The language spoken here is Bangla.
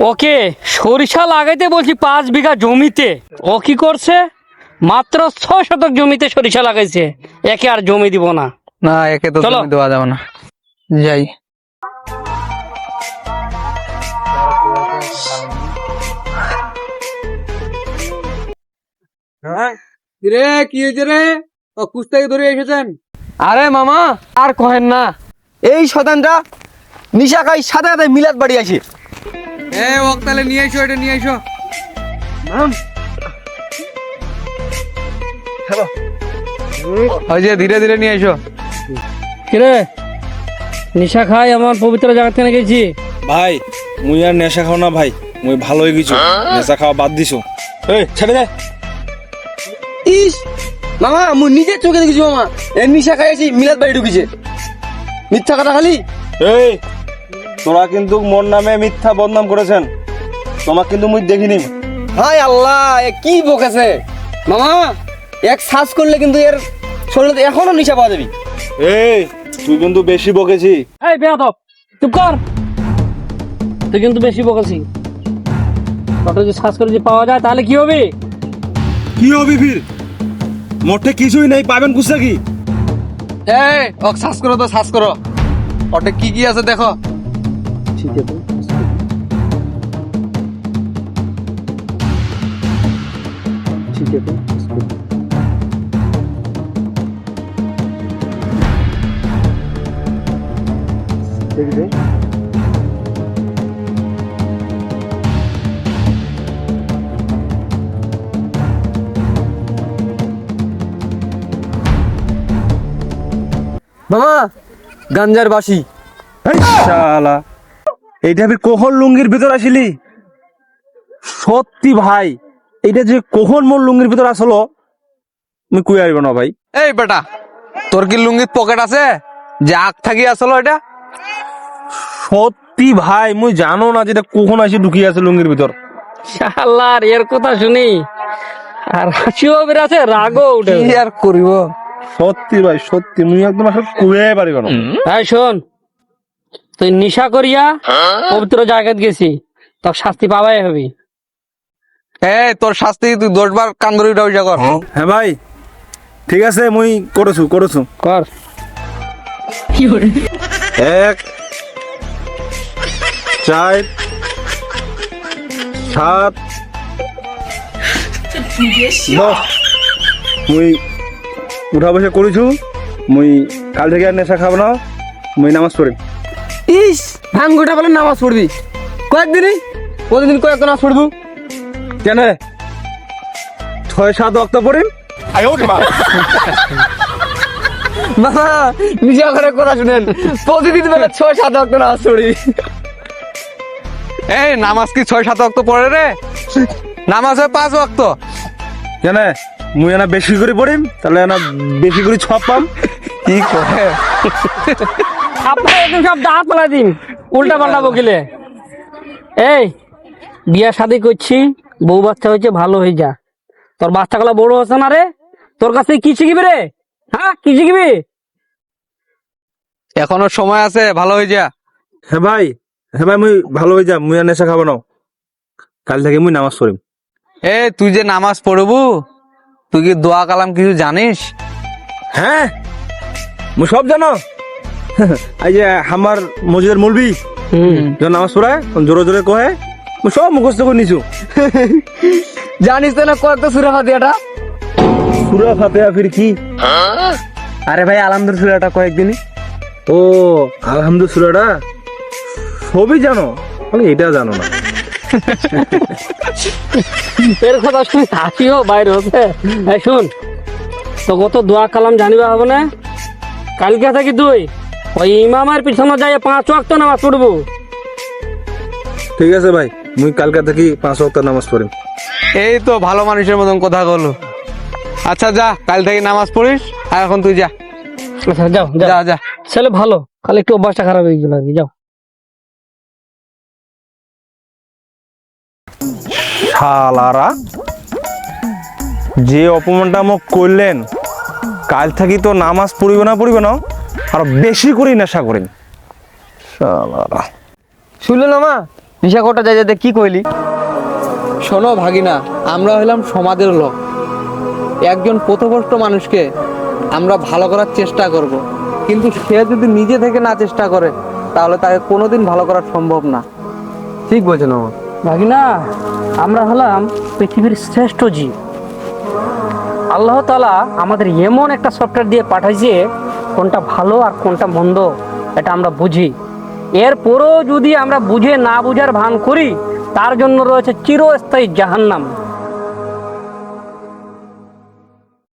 ওকে সরিষা লাগাইতে বলছি 5 বিঘা জমিতে, ও কি করছে? মাত্র 6 শতক জমিতে সরিষা লাগাইছে। একে আর জমি দিব না। না, একে তো চলো। জমি দেওয়া যাবে না। যাই। রে কি হয়েছে রে? ও কুস্তাকে ধরে এসেছেন? আরে মামা আর কহেন না, এই শতানটা নিশা খাই সাথে সাথে মিলাদ বাড়ি আসি। ওক তাহলে নিয়ে এসো, এটা নিয়ে এসো। ওই যে ধীরে ধীরে নিয়ে এসো। কিরে নিশা খাই আমার পবিত্র জায়গা থেকে গেছি। ভাই মুই আর নেশা খাও না ভাই, মুই ভালো হয়ে গেছি, নেশা খাওয়া বাদ দিছো। এই ছেড়ে দে। ইস মামা, মুই নিজের চোখে দেখেছি মামা, এর নিশা খাই আসি মিলাদ বাড়ি ঢুকেছে। মিথ্যা কথা খালি। এই তোরা কিন্তু মোর নামে মিথ্যা বদনাম করেছেন, তোমাক কিন্তু মুই দেখিনি। হাই আল্লাহ, এ কি বকেছে মামা। এক সার্চ করলে কিন্তু এর শরীরে এখনো নিশা পাওয়া যাবে। এই তুই কিন্তু বেশি বকেছি। এই বেয়াদব চুপ কর, তুই কিন্তু বেশি বকাছি। তোটা যদি শ্বাস করে যে পাওয়া যায় তাহলে কি হবে? কি হবি ফির? মোটে কিছুই নাই, পাবেন কুসা কি? এই ওক সার্চ করো তো, সার্চ করো ওটা কি কি আছে দেখো। ঠিক আছে ঠিক আছে দেখবে। মামা গাঞ্জার বাসি। শালা এইটা ফির কখন লুঙ্গির ভিতর আসিলি? সত্যি ভাই, এইটা যে কখন মোর লুঙ্গির ভিতর আসলো আমি কুই আইব না ভাই। এই বেটা, তোর কি লুঙ্গির পকেট আছে যে আগ থাকি আসলো এটা? সত্যি ভাই মুই জানো না যেটা কখন আসি ঢুকিয়ে আছে লুঙ্গির ভিতর। শালার এর কথা শুনি আর হাসিও বেরাছে, রাগও উঠে। কি আর করিব। সত্যি ভাই সত্যি মুই একদম আসলে কুয়ে পারিব না। এই শোন, তুই নিশা করিয়া পবিত্র জায়গায় গেছি, তোর শাস্তি পাবাই হবে। এই তোর শাস্তি তুই 10 বার কান ধরে উঠা কর। হ্যাঁ ভাই ঠিক আছে, মুই করেছু কর। 1 4 7 10 মুই উঠা বসে করেছু। মুই কাল থেকে আর নেশা খাব না, মুই নামাজ পড়ি। ইস ভাঙ গোটা বলে নামাজ পড়বি কয়েকদিনই? প্রতিদিন কয়েকটা নামাজ পড়বো কেন 6-7 ওয়াক্ত পড়ি। মামা নিজে ঘরে কথা শুনেন, প্রতিদিন বেলা 6-7 ওয়াক্ত নামাজ পড়ি। এই নামাজ কি 6-7 ওয়াক্ত পড়ে রে? নামাজ হয় 5 ওয়াক্ত। কেন মুই এনা বেশি করে পড়িম, তাহলে এনা বেশি করে ছপ পাম। কি করে আপনার একদম সব দাঁত পালা দিন, উল্টা পাল্টা বকিলে। এই বিয়া শাদি করছি, বউ বাচ্চা হয়েছে, ভালো হয়ে যা। তোর বাচ্চাগুলো বড় হচ্ছে না রে, তোর কাছ থেকে কি শিখিবি রে? হ্যাঁ কি শিখিবি? এখনো সময় আছে, ভালো হয়ে যা। হ্যাঁ ভাই মুই ভালো হয়ে যাম, মুই আর নেশা খাবো না, কাল থেকে মুই নামাজ পড়িম। এই তুই যে নামাজ পড়বু, তুই কি দোয়া কালাম কিছু জানিস? হ্যাঁ মুই সব জানো। এই যে আমার মসজিদের মুলবি যখন নামাজ পড়ায় জোরে জোরে কহে, মুই সব মুখস্থ করে নিছু। জানিস তো না কত সূরা ফাতিহাটা? সূরা ফাতিহা ফির কি? আরে ভাই আলহামদুলিল্লাহ সূরাটা কয়েকদিনই। ও আলহামদুলিল্লাহ সবই জানো, খালি এটা জানো না। এর কথা শুনে হাসিও বাইরে হচ্ছে। এই শুন, তো কত দোয়া কালাম জানিবা হবে না, কালকে থাকি তুই ওই ইমামের পিছনে যাই 5 ওয়াক্ত নামাজ পড়বো। ঠিক আছে ভাই, মুই কালকা থেকে 5 ওয়াক্ত নামাজ পড়িম। এই তো ভালো মানুষের মতন কথা বলো। আচ্ছা যা, কাল থেকে নামাজ পড়িস। আর এখন তুই যা। আচ্ছা যাও যা যাও, যা। ছেলে ভালো, খালি একটু অভ্যাসটা খারাপ হয়ে গেল আর কি। যাও। শালারা যে অপমানটা মোক করলেন, কাল থাকি তো নামাজ পড়িব না আর বেশি করে নেশা করেন। শালারা শুনলো না মা, নিশা কোটা যাই যাতে কি কইলি? শোনো ভাগিনা, আমরা হলাম সমাজের লোক। একজন পথভ্রষ্ট মানুষকে আমরা ভালো করার চেষ্টা করব, কিন্তু সে যদি নিজে থেকে না চেষ্টা করে তাহলে তাকে কোনোদিন ভালো করা সম্ভব না। ঠিক বলছেন মামা। ভাগিনা, আমরা হলাম পৃথিবীর শ্রেষ্ঠ জীব। আল্লাহ তাআলা আমাদের এমন একটা সফটওয়্যার দিয়ে পাঠাইছে, কোনটা ভালো আর কোনটা মন্দ এটা আমরা বুঝি। এরপরও যদি আমরা বুঝে না বুঝার ভান করি, তার জন্য রয়েছে চিরস্থায়ী জাহান্নাম।